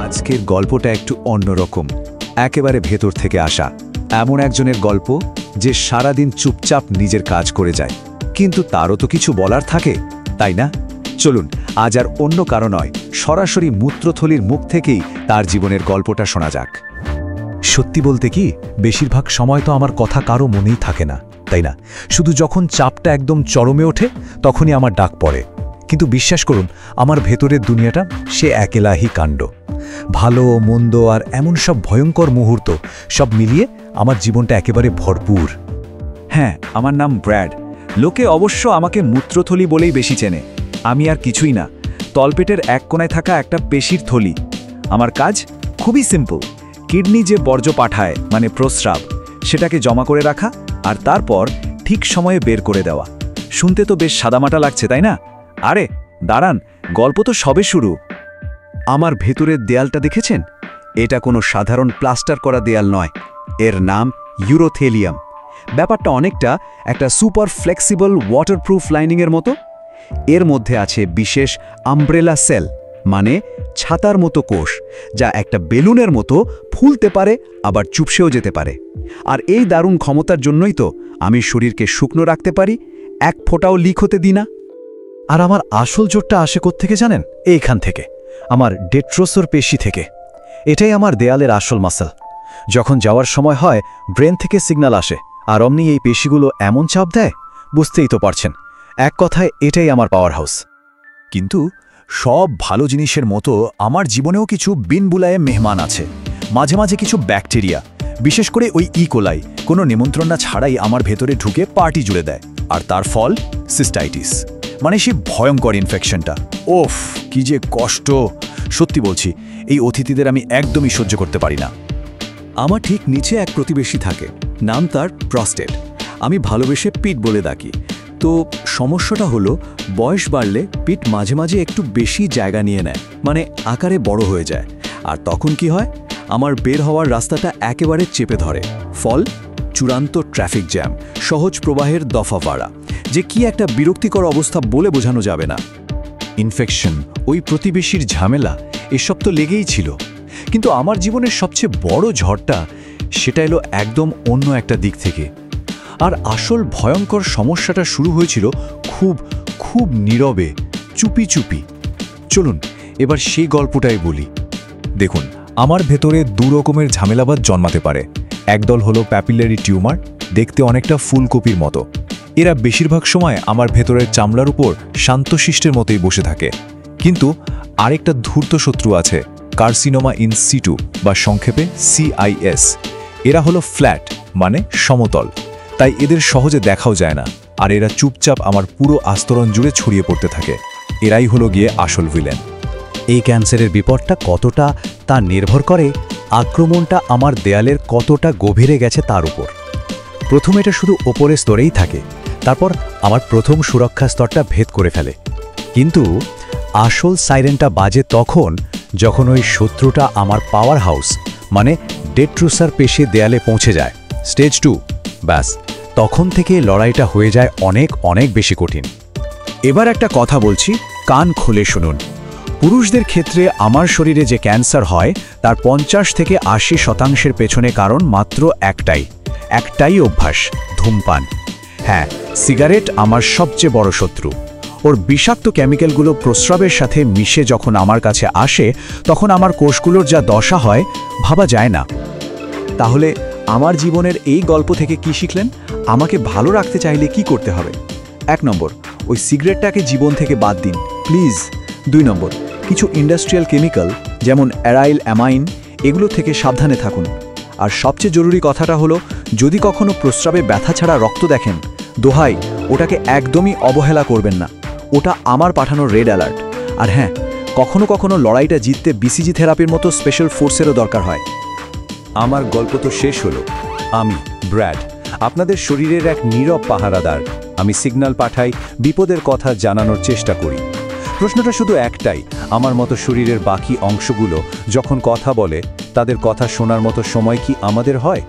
আজকের গল্পটা একটু অন্যরকম, একেবারে ভেতর থেকে আসা। এমন একজনের গল্প যে সারাদিন চুপচাপ নিজের কাজ করে যায়, কিন্তু তারও তো কিছু বলার থাকে, তাই না? চলুন, আজ আর অন্য কারো নয়, সরাসরি মূত্রথলির মুখ থেকেই তার জীবনের গল্পটা শোনা যাক। সত্যি বলতে কি, বেশিরভাগ সময় তো আমার কথা কারো মনেই থাকে না, তাই না? শুধু যখন চাপটা একদম চরমে ওঠে তখনই আমার ডাক পড়ে। কিন্তু বিশ্বাস করুন, আমার ভেতরের দুনিয়াটা সে একেলাহি কাণ্ড। ভালো মন্দ আর এমন সব ভয়ঙ্কর মুহূর্ত, সব মিলিয়ে আমার জীবনটা একেবারে ভরপুর। হ্যাঁ, আমার নাম ব্র্যাড। লোকে অবশ্য আমাকে মূত্রথলি বলেই বেশি চেনে। আমি আর কিছুই না, তলপেটের এক কোণায় থাকা একটা পেশির থলি। আমার কাজ খুবই সিম্পল। কিডনি যে বর্জ্য পাঠায়, মানে প্রস্রাব, সেটাকে জমা করে রাখা আর তারপর ঠিক সময়ে বের করে দেওয়া। শুনতে তো বেশ সাদামাটা লাগছে, তাই না? আরে দাঁড়ান, গল্প তো সবে শুরু। আমার ভেতরের দেয়ালটা দেখেছেন? এটা কোনো সাধারণ প্লাস্টার করা দেয়াল নয়, এর নাম ইউরোথেলিয়াম। ব্যাপারটা অনেকটা একটা সুপার ফ্লেক্সিবল ওয়াটারপ্রুফ লাইনিংয়ের মতো। এর মধ্যে আছে বিশেষ আমব্রেলা সেল, মানে ছাতার মতো কোষ, যা একটা বেলুনের মতো ফুলতে পারে আবার চুপসেও যেতে পারে। আর এই দারুণ ক্ষমতার জন্যই তো আমি শরীরকে শুকনো রাখতে পারি, এক ফোঁটাও লিক হতে দিই না। আর আমার আসল জোরটা আসে কোত্থেকে জানেন? এইখান থেকে, আমার ডেট্রোসোর পেশি থেকে। এটাই আমার দেয়ালের আসল মাসল। যখন যাওয়ার সময় হয়, ব্রেন থেকে সিগন্যাল আসে, আর অমনি এই পেশিগুলো এমন চাপ দেয়, বুঝতেই তো পারছেন। এক কথায় এটাই আমার পাওয়ার হাউস। কিন্তু সব ভালো জিনিসের মতো আমার জীবনেও কিছু বিনবুলায়ে মেহমান আছে। মাঝে মাঝে কিছু ব্যাকটেরিয়া, বিশেষ করে ওই ইকোলাই, কোনো নিমন্ত্রণ না ছাড়াই আমার ভেতরে ঢুকে পার্টি জুড়ে দেয়। আর তার ফল সিস্টাইটিস, মানে সেই ভয়ঙ্কর ইনফেকশনটা। ওফ, কি যে কষ্ট! সত্যি বলছি, এই অতিথিদের আমি একদমই সহ্য করতে পারি না। আমার ঠিক নিচে এক প্রতিবেশী থাকে, নাম তার প্রস্টেট। আমি ভালোবেসে পিট বলে ডাকি। তো সমস্যাটা হলো, বয়স বাড়লে পিট মাঝে মাঝে একটু বেশি জায়গা নিয়ে নেয়, মানে আকারে বড় হয়ে যায়। আর তখন কি হয়, আমার বের হওয়ার রাস্তাটা একেবারে চেপে ধরে। ফল চূড়ান্ত ট্রাফিক জ্যাম, সহজ প্রবাহের দফা ভাড়া, যে কি একটা বিরক্তিকর অবস্থা বলে বোঝানো যাবে না। ইনফেকশন, ওই প্রতিবেশীর ঝামেলা, এসব তো লেগেই ছিল। কিন্তু আমার জীবনের সবচেয়ে বড় ঝড়টা, সেটা এলো একদম অন্য একটা দিক থেকে। আর আসল ভয়ঙ্কর সমস্যাটা শুরু হয়েছিল খুব খুব নীরবে, চুপি চুপি। চলুন এবার সেই গল্পটাই বলি। দেখুন, আমার ভেতরে দু রকমের ঝামেলাবাদ জন্মাতে পারে। একদল হলো প্যাপিলারি টিউমার, দেখতে অনেকটা ফুলকপির মতো। এরা বেশিরভাগ সময় আমার ভেতরের চামড়ার উপর শান্তশিষ্টের মতোই বসে থাকে। কিন্তু আরেকটা ধূর্ত শত্রু আছে, কার্সিনোমা ইন সিটু, বা সংক্ষেপে CIS। এরা হলো ফ্ল্যাট, মানে সমতল, তাই এদের সহজে দেখাও যায় না। আর এরা চুপচাপ আমার পুরো আস্তরণ জুড়ে ছড়িয়ে পড়তে থাকে। এরাই হলো গিয়ে আসল ভিলেন। এই ক্যান্সারের বিপদটা কতটা, তা নির্ভর করে আক্রমণটা আমার দেয়ালের কতটা গভীরে গেছে তার উপর। প্রথমে এটা শুধু ওপরের স্তরেই থাকে, তারপর আমার প্রথম সুরক্ষা স্তরটা ভেদ করে ফেলে। কিন্তু আসল সাইরেনটা বাজে তখন, যখন ওই শত্রুটা আমার পাওয়ার হাউস, মানে ডেট্রোসার পেশি দেয়ালে পৌঁছে যায়, স্টেজ 2। ব্যাস, তখন থেকে লড়াইটা হয়ে যায় অনেক অনেক বেশি কঠিন। এবার একটা কথা বলছি, কান খুলে শুনুন। পুরুষদের ক্ষেত্রে আমার শরীরে যে ক্যান্সার হয়, তার 50 থেকে 80% পেছনে কারণ মাত্র একটাই অভ্যাস, ধূমপান। হ্যাঁ, সিগারেট আমার সবচেয়ে বড় শত্রু। ওর বিষাক্ত কেমিক্যালগুলো প্রস্রাবের সাথে মিশে যখন আমার কাছে আসে, তখন আমার কোষগুলোর যা দশা হয় ভাবা যায় না। তাহলে আমার জীবনের এই গল্প থেকে কি শিখলেন? আমাকে ভালো রাখতে চাইলে কি করতে হবে? 1 নম্বর, ওই সিগারেটটাকে জীবন থেকে বাদ দিন প্লিজ। 2 নম্বর, কিছু ইন্ডাস্ট্রিয়াল কেমিক্যাল যেমন অ্যারাইল অ্যামাইন, এগুলো থেকে সাবধানে থাকুন। আর সবচেয়ে জরুরি কথাটা হলো, যদি কখনো প্রস্রাবে ব্যথা ছাড়া রক্ত দেখেন, দোহাই, ওটাকে একদমই অবহেলা করবেন না। ওটা আমার পাঠানো রেড অ্যালার্ট। আর হ্যাঁ, কখনো কখনো লড়াইটা জিততে BCG থেরাপির মতো স্পেশাল ফোর্সেরও দরকার হয়। আমার গল্প তো শেষ হলো। আমি ব্র্যাড, আপনাদের শরীরের এক নীরব পাহারাদার। আমি সিগন্যাল পাঠাই, বিপদের কথা জানানোর চেষ্টা করি। প্রশ্নটা শুধু একটাই, আমার মতো শরীরের বাকি অংশগুলো যখন কথা বলে, তাদের কথা শোনার মতো সময় কি আমাদের হয়?